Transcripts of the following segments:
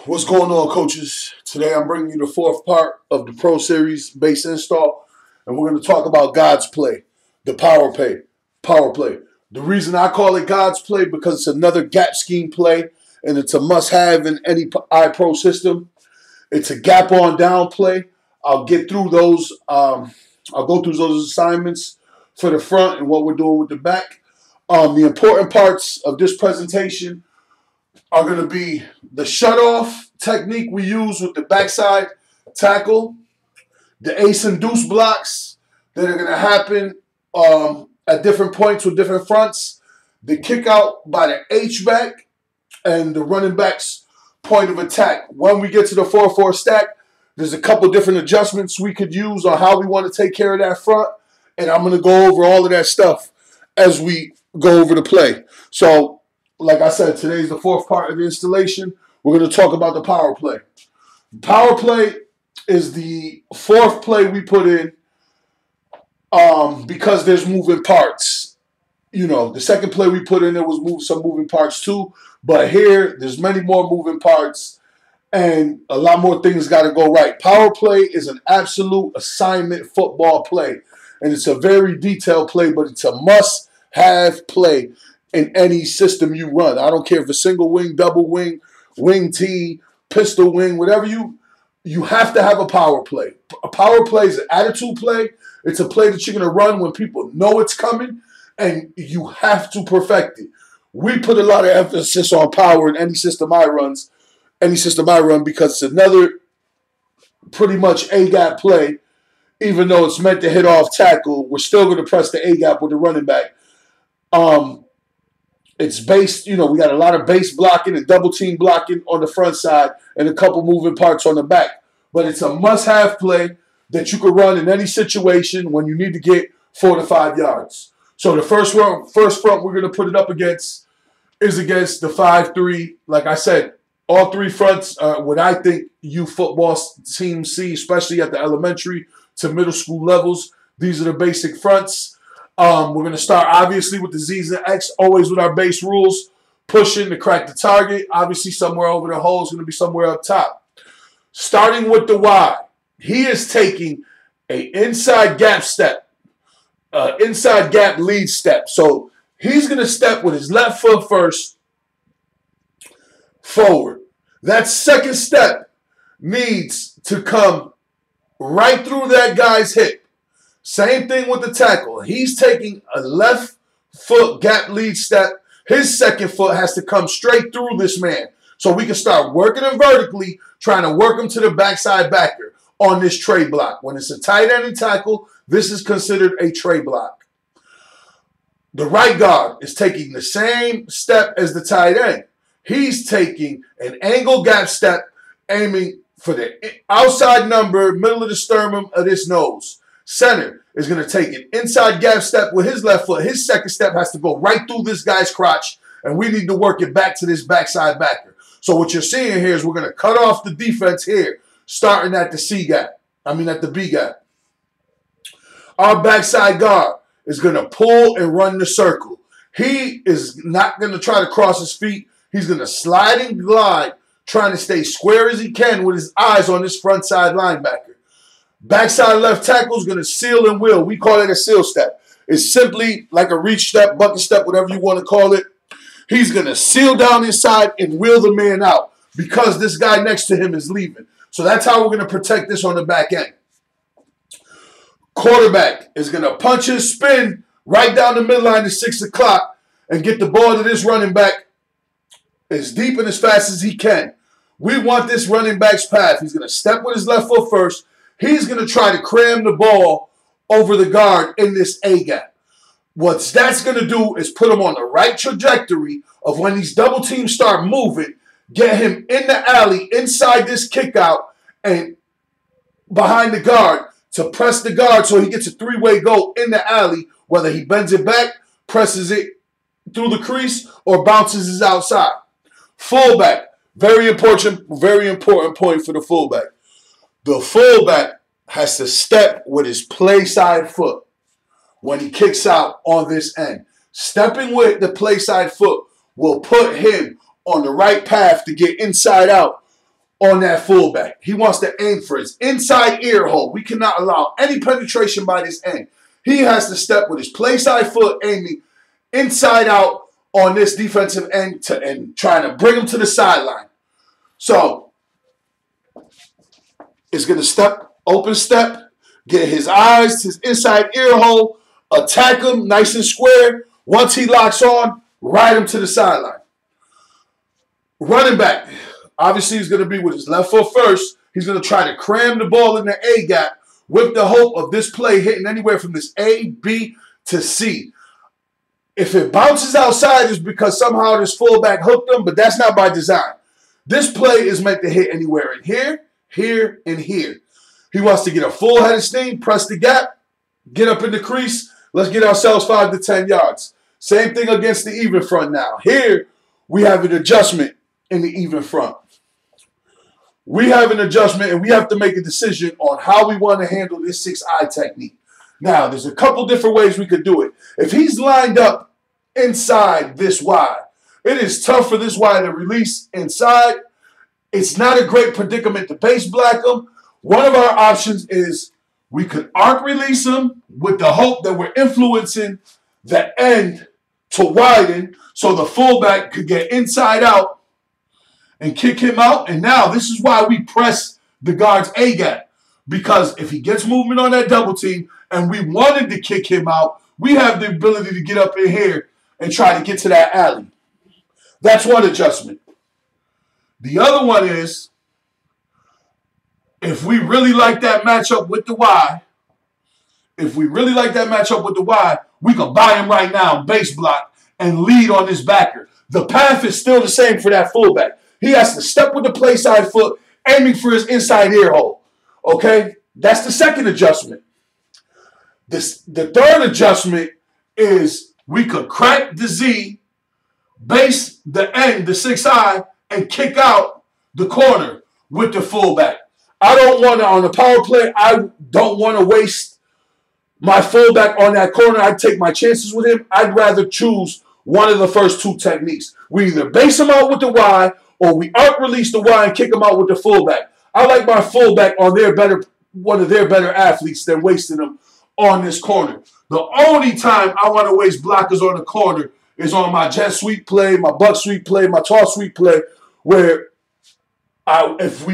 What's going on, coaches? Today I'm bringing you the fourth part of the Pro Series base install, and we're going to talk about God's play, the power play. Power play. The reason I call it God's play because it's another gap scheme play, and it's a must-have in any iPro system. It's a gap on down play. I'll get through those. I'll go through those assignments for the front and what we're doing with the back. The important parts of this presentation are going to be the shutoff technique we use with the backside tackle, the ace and deuce blocks that are going to happen at different points with different fronts, the kick out by the H-back, and the running back's point of attack. When we get to the 4-4 stack, there's a couple different adjustments we could use on how we want to take care of that front, and I'm going to go over all of that stuff as we go over the play. So, like I said, today's the fourth part of the installation. We're going to talk about the power play. Power play is the fourth play we put in because there's moving parts. You know, the second play we put in there was some moving parts too, but here there's many more moving parts and a lot more things got to go right. Power play is an absolute assignment football play, and it's a very detailed play, but it's a must-have play in any system you run. I don't care if it's single wing, double wing, wing T, pistol wing, whatever you have to have a power play. A power play is an attitude play. It's a play that you're going to run when people know it's coming, and you have to perfect it. We put a lot of emphasis on power in any system I run because it's another pretty much A-gap play. Even though it's meant to hit off tackle, we're still going to press the A-gap with the running back. It's based, we got a lot of base blocking and double team blocking on the front side and a couple moving parts on the back. But it's a must-have play that you can run in any situation when you need to get 4 to 5 yards. So the first front we're going to put it up against is against the 5-3. Like I said, all three fronts are what I think you football teams see, especially at the elementary to middle school levels. These are the basic fronts. We're going to start, obviously, with the Z's and X, always with our base rules. Pushing to crack the target. Obviously, somewhere over the hole is going to be somewhere up top. Starting with the Y, he is taking an inside gap step, inside gap lead step. So he's going to step with his left foot first forward. That second step needs to come right through that guy's hip. Same thing with the tackle. He's taking a left foot gap lead step. His second foot has to come straight through this man. So we can start working him vertically, trying to work him to the backside backer on this tray block. When it's a tight end tackle, this is considered a tray block. The right guard is taking the same step as the tight end. He's taking an angle gap step, aiming for the outside number, middle of the sternum of this nose. Center is going to take an inside gap step with his left foot. His second step has to go right through this guy's crotch, and we need to work it back to this backside backer. So what you're seeing here is we're going to cut off the defense here, starting at the B gap. Our backside guard is going to pull and run the circle. He is not going to try to cross his feet. He's going to slide and glide, trying to stay square as he can with his eyes on this front side linebacker. Backside left tackle is going to seal and wheel. We call it a seal step. It's simply like a reach step, bucket step, whatever you want to call it. He's going to seal down inside and wheel the man out because this guy next to him is leaving. So that's how we're going to protect this on the back end. Quarterback is going to punch his spin right down the midline to 6 o'clock and get the ball to this running back as deep and as fast as he can. We want this running back's path. He's going to step with his left foot first. He's going to try to cram the ball over the guard in this A-gap. What that's going to do is put him on the right trajectory of when these double teams start moving, get him in the alley inside this kick out and behind the guard to press the guard so he gets a three-way go in the alley, whether he bends it back, presses it through the crease, or bounces it outside. Fullback, very important point for the fullback. The fullback has to step with his play side foot when he kicks out on this end. Stepping with the play side foot will put him on the right path to get inside out on that fullback. He wants to aim for his inside ear hole. We cannot allow any penetration by this end. He has to step with his play side foot aiming inside out on this defensive end and trying to bring him to the sideline. So it's going to step, open step, get his eyes, his inside ear hole, attack him nice and square. Once he locks on, ride him to the sideline. Running back, obviously he's going to be with his left foot first. He's going to try to cram the ball in the A gap with the hope of this play hitting anywhere from this A, B to C. If it bounces outside, it's because somehow this fullback hooked him, but that's not by design. This play is meant to hit anywhere in here, here, and here. He wants to get a full head of steam, press the gap, get up in the crease. Let's get ourselves 5 to 10 yards. Same thing against the even front now. Here, we have an adjustment in the even front. We have an adjustment, and we have to make a decision on how we want to handle this 6-eye technique. Now, there's a couple different ways we could do it. If he's lined up inside this Y, it is tough for this Y to release inside. It's not a great predicament to base black him. One of our options is we could arc release him with the hope that we're influencing the end to widen so the fullback could get inside out and kick him out. And now this is why we press the guard's A gap. Because if he gets movement on that double team and we wanted to kick him out, we have the ability to get up in here and try to get to that alley. That's one adjustment. The other one is, if we really like that matchup with the Y, we can buy him right now, base block, and lead on this backer. The path is still the same for that fullback. He has to step with the play side foot, aiming for his inside ear hole. Okay? That's the second adjustment. The third adjustment is we could crack the Z, base the end, the 6-eye, and kick out the corner with the fullback. I don't want to, on the power play, I don't want to waste my fullback on that corner. I'd take my chances with him. I'd rather choose one of the first two techniques. We either base him out with the Y or we arc release the Y and kick him out with the fullback. I like my fullback on one of their better athletes than wasting them on this corner. The only time I want to waste blockers on the corner is on my jet sweep play, my buck sweep play, my toss sweep play, where if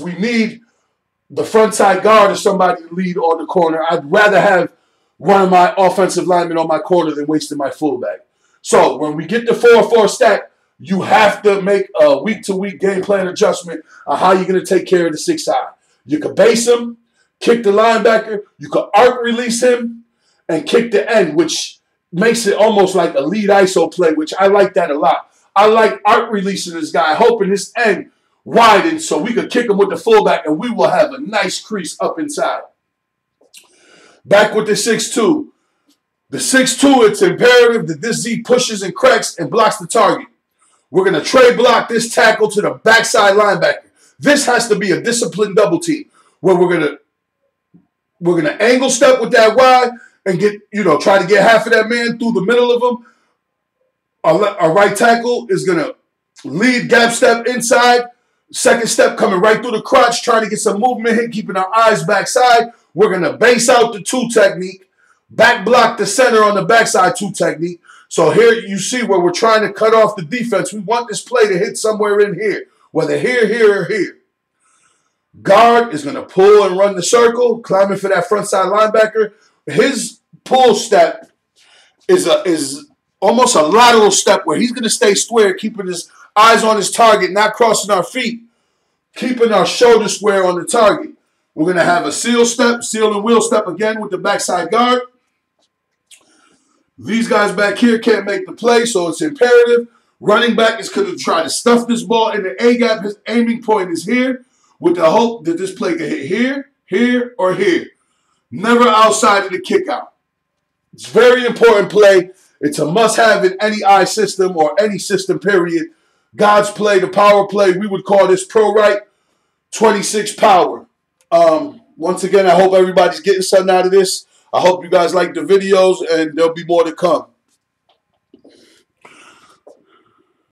we need the front side guard or somebody to lead on the corner, I'd rather have one of my offensive linemen on my corner than wasting my fullback. So when we get the 4-4 stack, you have to make a week-to-week game plan adjustment on how you're going to take care of the 6-eye. You can base him, kick the linebacker, you can arc release him, and kick the end, which makes it almost like a lead ISO play, which I like that a lot. I like arc releasing this guy, hoping his end widens so we could kick him with the fullback and we will have a nice crease up inside. Back with the 6-2. The 6-2, it's imperative that this Z pushes and cracks and blocks the target. We're going to trade block this tackle to the backside linebacker. This has to be a disciplined double team where we're going to angle step with that Y and try to get half of that man through the middle of him. Our right tackle is going to lead gap step inside. Second step coming right through the crotch, trying to get some movement here, keeping our eyes backside. We're going to base out the 2 technique, back block the center on the backside 2 technique. So here you see where we're trying to cut off the defense. We want this play to hit somewhere in here, whether here, here, or here. Guard is going to pull and run the circle, climbing for that front side linebacker. His pull step is almost a lateral step where he's going to stay square, keeping his eyes on his target, not crossing our feet, keeping our shoulder square on the target. We're going to have a seal step, seal and wheel step again with the backside guard. These guys back here can't make the play, so it's imperative. Running back is going to try to stuff this ball in the A gap. His aiming point is here with the hope that this play can hit here, here, or here. Never outside of the kick out. It's a very important play. It's a must-have in any I system or any system, period. God's play, the power play, we would call this Pro Right 26 power. Once again, I hope everybody's getting something out of this. I hope you guys like the videos, and there'll be more to come.